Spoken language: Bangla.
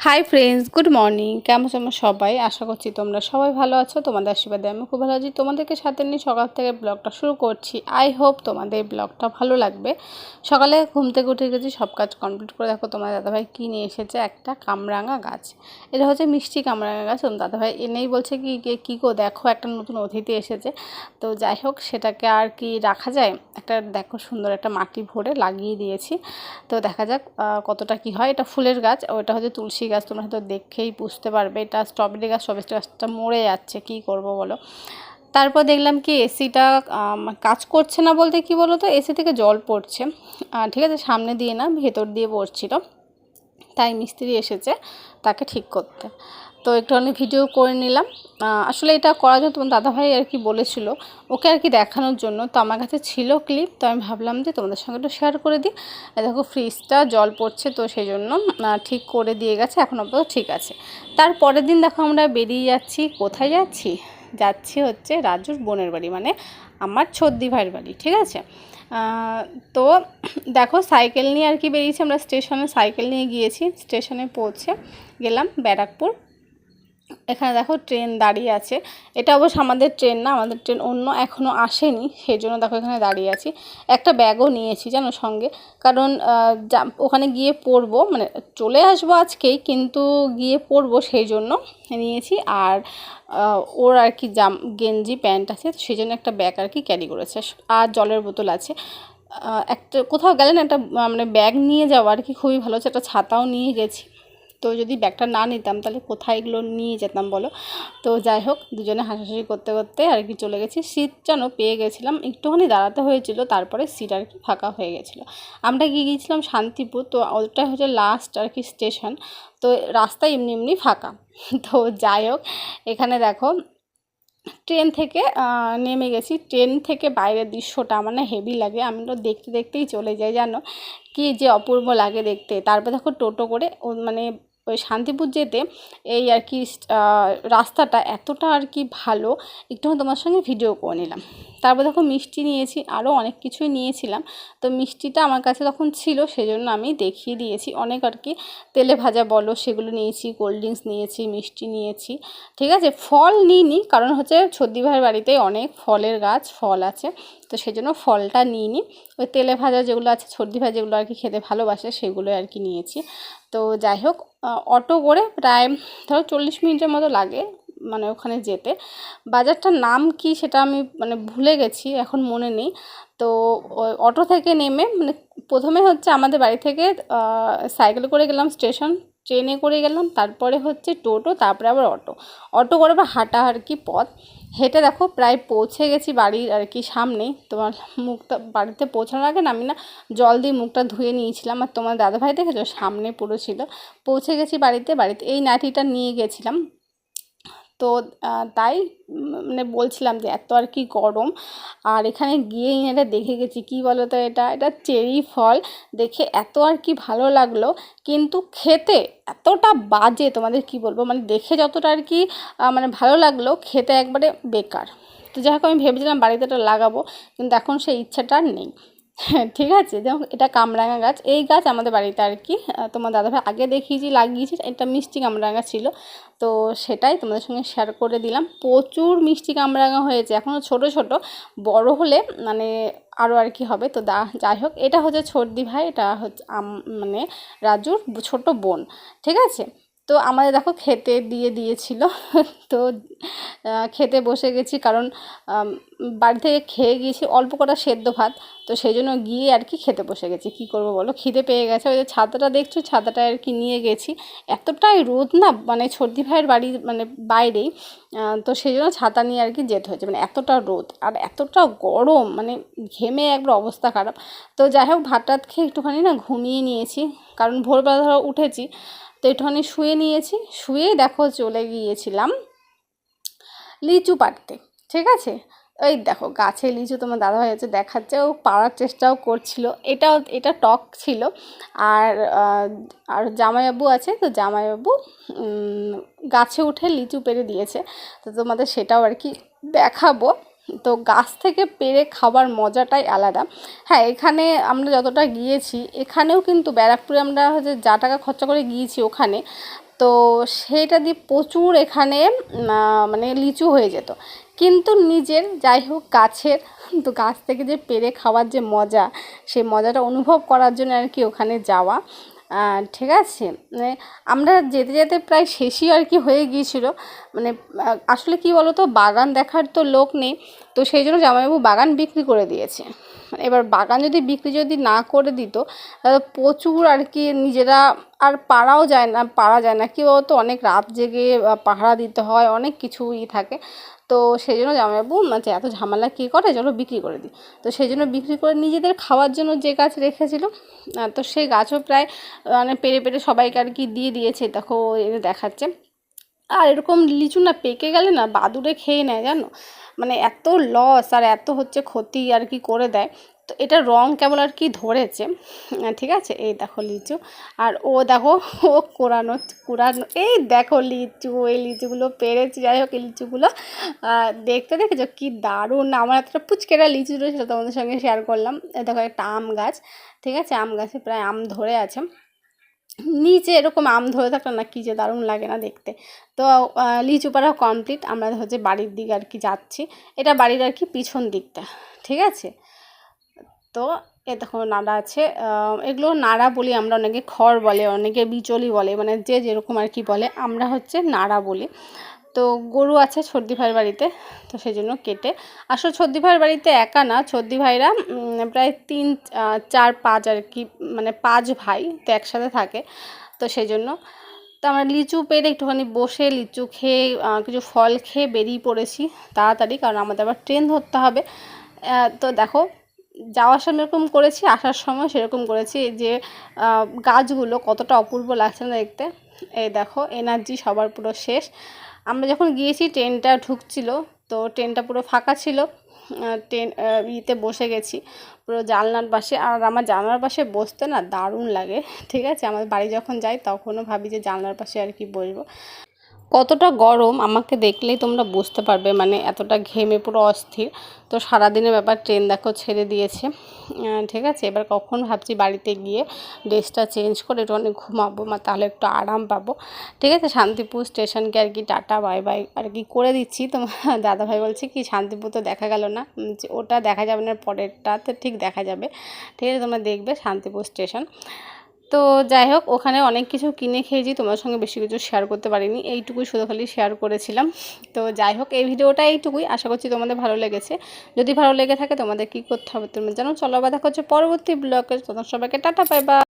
Hi friends, good morning. কেমন তোমরা সবাই? আশা করছি তোমরা সবাই ভালো আছো। তোমাদের আশীর্বাদে আমি খুব ভালো আছি। তোমাদেরকে সাথে নিয়ে সকাল থেকে ব্লগটা শুরু করছি। আই হোপ তোমাদের ব্লগটা ভালো লাগবে। সকালে ঘুম থেকে উঠে গেছি, সব কাজ কমপ্লিট করে দেখো তোমার দাদাভাই কী নিয়ে এসেছে, একটা কামরাঙা গাছ। এটা হচ্ছে মিষ্টি কামরাঙা গাছ। তোমার দাদাভাই এনেই বলছে কী গো দেখো একটা নতুন অতিথি এসেছে। তো যাই হোক, সেটাকে আর কি রাখা যায়, একটা দেখো সুন্দর একটা মাটি ভরে লাগিয়ে দিয়েছি। তো দেখা যাক কতটা কি হয়। এটা ফুলের গাছ, ওটা হচ্ছে তুলসী গাছ। তোমরা হয়তো দেখেই বুঝতে পারবে। এটা স্ট্রবেরি গাছটা মরে যাচ্ছে, কি করব বলো। তারপর দেখলাম কি এসিটা কাজ করছে না, বলতে কি বলো তো, এসি থেকে জল পড়ছে। ঠিক আছে, সামনে দিয়ে না ভেতর দিয়ে পড়ছিল। তাই মিস্ত্রি এসেছে তাকে ঠিক করতে। তো একটুখানি ভিডিও করে নিলাম। আসলে এটা করার জন্য তোমার দাদাভাই আর কি বলেছিল, ওকে আর কি দেখানোর জন্য। তো আমার কাছে ছিল ক্লিপ, তো আমি ভাবলাম যে তোমাদের সঙ্গে একটু শেয়ার করে দিই। দেখো ফ্রিজটা জল পড়ছে, তো সেই জন্য ঠিক করে দিয়ে গেছে, এখন অবশ্য ঠিক আছে। তারপরের দিন দেখো আমরা বেরিয়ে যাচ্ছি। কোথায় যাচ্ছি? যাচ্ছি হচ্ছে রাজুর বোনের বাড়ি, মানে আমার ছোদ্দি ভাইয়ের বাড়ি। ঠিক আছে। তো দেখো সাইকেল নিয়ে আর কি বেরিয়েছি আমরা। স্টেশনে সাইকেল নিয়ে গিয়েছি। স্টেশনে পৌঁছে গেলাম ব্যারাকপুর। এখানে দেখো ট্রেন দাঁড়িয়ে আছে। এটা অবশ্য আমাদের ট্রেন না, আমাদের ট্রেন অন্য, এখনও আসেনি, সেই জন্য দেখো এখানে দাঁড়িয়ে আছি। একটা ব্যাগও নিয়েছি জানো সঙ্গে, কারণ ওখানে গিয়ে পড়বো, মানে চলে আসবো আজকেই, কিন্তু গিয়ে পড়বো সেই জন্য নিয়েছি। আর ওর আর কি গেঞ্জি প্যান্ট আছে, সেই জন্য একটা ব্যাগ আর কি ক্যারি করেছে। আর জলের বোতল আছে। একটা কোথাও গেলে না একটা মানে ব্যাগ নিয়ে যাওয়া আর কি খুবই ভালো হচ্ছে। একটা ছাতাও নিয়ে গেছি। তো যদি ব্যাগটা না নিতাম তাহলে কোথায় এগুলো নিয়ে যেতাম বলো। তো যাই হোক, দুজনে হাসাহাসি করতে করতে আর কি চলে গেছি। সিট যেন পেয়ে গেছিলাম, একটুখানি দাঁড়াতে হয়েছিল, তারপরে সিট আর কি ফাঁকা হয়ে গেছিলো। আমরা গিয়েছিলাম শান্তিপুর, তো ওটাই হচ্ছে লাস্ট আর কি স্টেশন। তো রাস্তা এমনি এমনি ফাঁকা। তো যাই হোক, এখানে দেখো ট্রেন থেকে নেমে গেছি। ট্রেন থেকে বাইরের দৃশ্যটা আমার না হেভি লাগে, আমি তো দেখতে দেখতেই চলে যাই জানো, কি যে অপূর্ব লাগে দেখতে। তারপর দেখো টোটো করে মানে ওই শান্তিপুর যেতে এই আর কি রাস্তাটা এতটা আর কি ভালো, একটু তোমার সঙ্গে ভিডিও করে নিলাম। তারপর দেখো মিষ্টি নিয়েছি, আরও অনেক কিছুই নিয়েছিলাম। তো মিষ্টিটা আমার কাছে তখন ছিল, সেজন্য আমি দেখিয়ে দিয়েছি অনেক আর কি। তেলে ভাজা বলো সেগুলো নিয়েছি, কোল্ড ড্রিঙ্কস নিয়েছি, মিষ্টি নিয়েছি। ঠিক আছে, ফল নিইনি, কারণ হচ্ছে ছদ্দি ভাইয়ের বাড়িতে অনেক ফলের গাছ, ফল আছে, তো সেই জন্য ফলটা নিইনি। ওই তেলে ভাজা যেগুলো আছে, ছদ্দি ভাই যেগুলো আর কি খেতে ভালোবাসে, সেগুলো আর কি নিয়েছি। তো যাই হোক, অটো করে প্রায় ধরো 40 মিনিটের মতো লাগে মানে ওখানে যেতে। বাজারটার নাম কি সেটা আমি মানে ভুলে গেছি, এখন মনে নেই। তো ওই অটো থেকে নেমে মানে প্রথমে হচ্ছে আমাদের বাড়ি থেকে সাইকেল করে গেলাম স্টেশন, ট্রেনে করে গেলাম, তারপরে হচ্ছে টোটো, তারপরে আবার অটো করে আবার হাঁটা আর কি পথ। হেঁটে দেখো প্রায় পৌঁছে গেছি বাড়ির আর কি সামনেই। তোমার মুখটা বাড়িতে পৌঁছানোর আগে না আমি না জল দিয়ে মুখটা ধুয়ে নিয়েছিলাম। আর তোমার দাদাভাই দেখেছো সামনে পুরো ছিল। পৌঁছে গেছি বাড়িতে এই নাইটিটা নিয়ে গেছিলাম। তো তাই মানে বলছিলাম যে এত আর কি গরম। আর এখানে গিয়েই এটা দেখে গেছি, কি বলো তো, এটা চেরি ফল। দেখে এত আর কি ভালো লাগলো, কিন্তু খেতে এতটা বাজে, তোমাদের কি বলবো, মানে দেখে যতটা আর কি মানে ভালো লাগলো, খেতে একবারে বেকার। তো যাই হোক, আমি ভেবেছিলাম বাড়িতে এটা লাগাবো, কিন্তু এখন সেই ইচ্ছাটা আর নেই। হ্যাঁ ঠিক আছে, যেমন এটা কামরাঙা গাছ। এই গাছ আমাদের বাড়িতে আর কি তোমার দাদাভাই আগে দেখিয়েছি লাগিয়েছি, এটা মিষ্টি কামরাঙা ছিল। তো সেটাই তোমাদের সঙ্গে শেয়ার করে দিলাম। প্রচুর মিষ্টি কামরাঙা হয়েছে, এখনও ছোট ছোট, বড় হলে মানে আরও আর কি হবে। তো যাই হোক, এটা হচ্ছে ছর্দি ভাই, এটা হচ্ছে মানে রাজুর ছোট বোন। ঠিক আছে। তো আমাদের দেখো খেতে দিয়েছিল। তো খেতে বসে গেছি, কারণ বাড়ি থেকে খেয়ে গিয়েছি অল্প কটা সেদ্ধ ভাত, তো সেই জন্য গিয়ে আর কি খেতে বসে গেছি। কী করবো বলো, খিদে পেয়ে গেছে। ওই যে ছাতাটা দেখছো, ছাতাটা আর কি নিয়ে গেছি। এতটাই রোদ না, মানে ছর্দি ভাইয়ের বাড়ির মানে বাইরেই, তো সেই জন্য ছাতা নিয়ে আর কি যেতে হয়েছে, মানে এতটা রোদ আর এতটা গরম, মানে ঘেমে একবার অবস্থা খারাপ। তো যাই হোক, ভাত টাত খেয়ে একটুখানি না ঘুমিয়ে নিয়েছি, কারণ ভোরবেলা ধরো উঠেছি, তো একটুখানি শুয়ে নিয়েছি। শুয়েই দেখো চলে গিয়েছিলাম লিচু পাড়তে। ঠিক আছে, ওই দেখো গাছে লিচু তোমার দাদাভাই হচ্ছে দেখাচ্ছে, ও পাড়ার চেষ্টাও করছিল। এটা টক ছিল। আর আর জামাইবাবু আছে, তো জামাইবাবু গাছে উঠে লিচু পেড়ে দিয়েছে, তো তোমাদের সেটাও আর কি দেখাবো। তো গাছ থেকে পেড়ে খাবার মজাটাই আলাদা। হ্যাঁ, এখানে আমরা যতটা গিয়েছি, এখানেও কিন্তু ব্যারাকপুরে আমরা হচ্ছে যা টাকা খরচা করে গিয়েছি ওখানে, তো সেইটা দিয়ে প্রচুর এখানে মানে লিচু হয়ে যেত। কিন্তু নিজের যাই হোক গাছের, তো গাছ থেকে যে পেড়ে খাওয়ার যে মজা, সেই মজাটা অনুভব করার জন্য আর কি ওখানে যাওয়া। ঠিক আছে, মানে আমরা যেতে যেতে প্রায় শেষই আর কি হয়ে গিয়েছিলো। মানে আসলে কি বলো তো, বাগান দেখার তো লোক নেই, তো সেই জন্য জামাইবাবু বাগান বিক্রি করে দিয়েছে। এবার বাগান যদি বিক্রি যদি না করে দিত, তাহলে প্রচুর আর কি নিজেরা আর পারা যায় না কি বলতো, অনেক রাত জেগে পাহারা দিতে হয়, অনেক কিছুই থাকে। তো সেই জন্য জামাইবাবু মানে এত ঝামেলা কী করে, চলো বিক্রি করে দিই। তো সেই জন্য বিক্রি করে নিজেদের খাওয়ার জন্য যে গাছ রেখেছিল, তো সেই গাছও প্রায় মানে পেরে পেরে সবাইকে আর কি দিয়ে দিয়েছে। দেখো এনে দেখাচ্ছে। আর এরকম লিচু না পেকে গেলে না বাদুড়ে খেয়ে নেয় জানো, মানে এত লস আর এত হচ্ছে ক্ষতি আর কি করে দেয়। তো এটা রং কেমন আর কি ধরেছে, ঠিক আছে। এই দেখো লিচু, আর ও দেখো ও কুড়ানো, এই দেখো লিচু, এই লিচুগুলো পেরেছি। যাই হোক এই লিচুগুলো দেখতে দেখেছো কি দারুণ, আমার এতটা পুচকেরা লিচু রয়েছে, তোমাদের সঙ্গে শেয়ার করলাম। দেখো একটা আম গাছ, ঠিক আছে, আম গাছে প্রায় আম ধরে আছে। নিচে এরকম আম ধরে থাকলে না কি যে দারুণ লাগে না দেখতে। তো লিচু পাড়া কমপ্লিট, আমরা হচ্ছে বাড়ির দিকে আর কি যাচ্ছি। এটা বাড়ির আর কি পিছন দিকটা, ঠিক আছে। তো এ দেখো নাড়া আছে, এগুলো নাড়া বলি আমরা, অনেকে খড় বলে, অনেকে বিচলি বলে, মানে যে যেরকম আর কি বলে, আমরা হচ্ছে নাড়া বলি। তো গরু আছে ছর্দি ভাইয়ের বাড়িতে, তো সেই জন্য কেটে আসলে ছর্দি ভাইয়ের বাড়িতে একা না, ছর্দি ভাইরা প্রায় 3 4 5 আর কি, মানে 5 ভাই তো একসাথে থাকে। তো সেই জন্য তো আমরা লিচু পেড়ে একটুখানি বসে লিচু খেয়ে কিছু ফল খেয়ে বেরিয়ে পড়েছি তাড়াতাড়ি, কারণ আমাদের আবার ট্রেন ধরতে হবে। তো দেখো যাওয়ার সময় এরকম করেছি, আসার সময় সেরকম করেছি। এই যে গাছগুলো কতটা অপূর্ব লাগছে না দেখতে। এই দেখো এনার্জি সবার পুরো শেষ। আমরা যখন গিয়েছি ট্রেনটা ঢুকছিল, তো ট্রেনটা পুরো ফাঁকা ছিল। ট্রেন ইতে বসে গেছি পুরো জানলার পাশে, আর আমার জানলার পাশে বসতে না দারুণ লাগে, ঠিক আছে। আমার বাড়ি যখন যাই তখনও ভাবি যে জানলার পাশে আর কি বসবো। কতটা গরম আমাকে দেখলেই তোমরা বুঝতে পারবে, মানে এতটা ঘেমে পুরো অস্থির। তো সারাদিনের ব্যাপার ট্রেন দেখো ছেড়ে দিয়েছে, ঠিক আছে। এবার কখন ভাবছি বাড়িতে গিয়ে ড্রেসটা চেঞ্জ করে একটু অনেক ঘুমাবো, তাহলে একটু আরাম পাবো, ঠিক আছে। শান্তিপুর স্টেশনকে আর কি টাটা বাই বাই আর কি করে দিচ্ছি। তোমার দাদাভাই বলছে কি শান্তিপুর তো দেখা গেল না, ওটা দেখা যাবে না, পরেরটাতে ঠিক দেখা যাবে, ঠিক আছে। তোমরা দেখবে শান্তিপুর স্টেশন। তো যাই হোক ওখানে অনেক কিছু কিনে খেয়েছি, তোমার সঙ্গে বেশি কিছু শেয়ার করতে পারিনি, এইটুকুই শুধু খালি শেয়ার করেছিলাম। তো যাই হোক এই ভিডিওটা এইটুকুই, আশা করছি তোমাদের ভালো লেগেছে। যদি ভালো লেগে থাকে তোমাদের কী করতে হবে তুমি জানো। চলো আবার দেখা হচ্ছে পরবর্তী ব্লগে, তোমাদের সবাইকে টাটা বাই বাই।